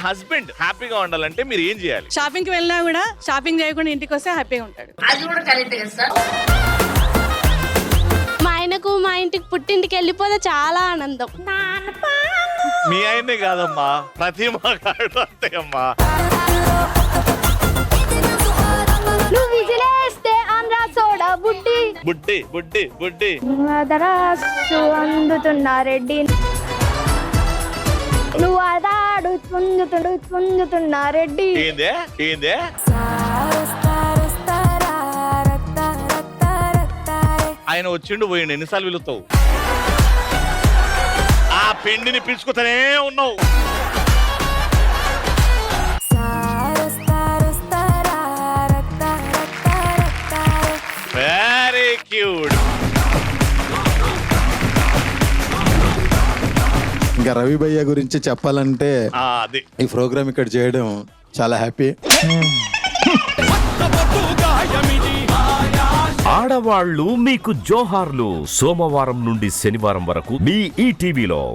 Husband హ్యాపీగా ఉండాలంటే మీరు ఏం చేయాలి? షాపింగ్ కి వెళ్ళినా కూడా షాపింగ్ చేయకుండా ఇంటికి వస్తే హ్యాపీగా ఉంటాడు. అది కూడా కరెక్ట్ కదా సార్. మా ఆయనకు మా ఇంటికి పుట్టింటికి వెళ్ళిపోతే చాలా ఆనందం. మీ ఆయనే కాదమ్మా, ప్రతి మగాడు అంతే అమ్మా. నువ్వు విజిలేస్తే ఆంధ్ర సోడా బుడ్డి బుడ్డి బుడ్డి బుడ్డి మదరాసు అందుతున్నా రెడ్డి, నువ్వు అదాడు పుంజుతున్నా రెడ్డి. ఏందే ఏందే ఆయన వచ్చిండు పోయిండు, ఎన్నిసార్లు పిలుస్తావు? ఆ పెండిని పిలుచుకుతూనే ఉన్నావు. Very cute. ఇంకా రవి భయ్య గురించి చెప్పాలంటే అది ఈ ప్రోగ్రామ్ ఇక్కడ చేయడం చాలా హ్యాపీ. ఆడవాళ్ళు మీకు జోహార్లు. సోమవారం నుండి శనివారం వరకు మీ ఈటీవీలో.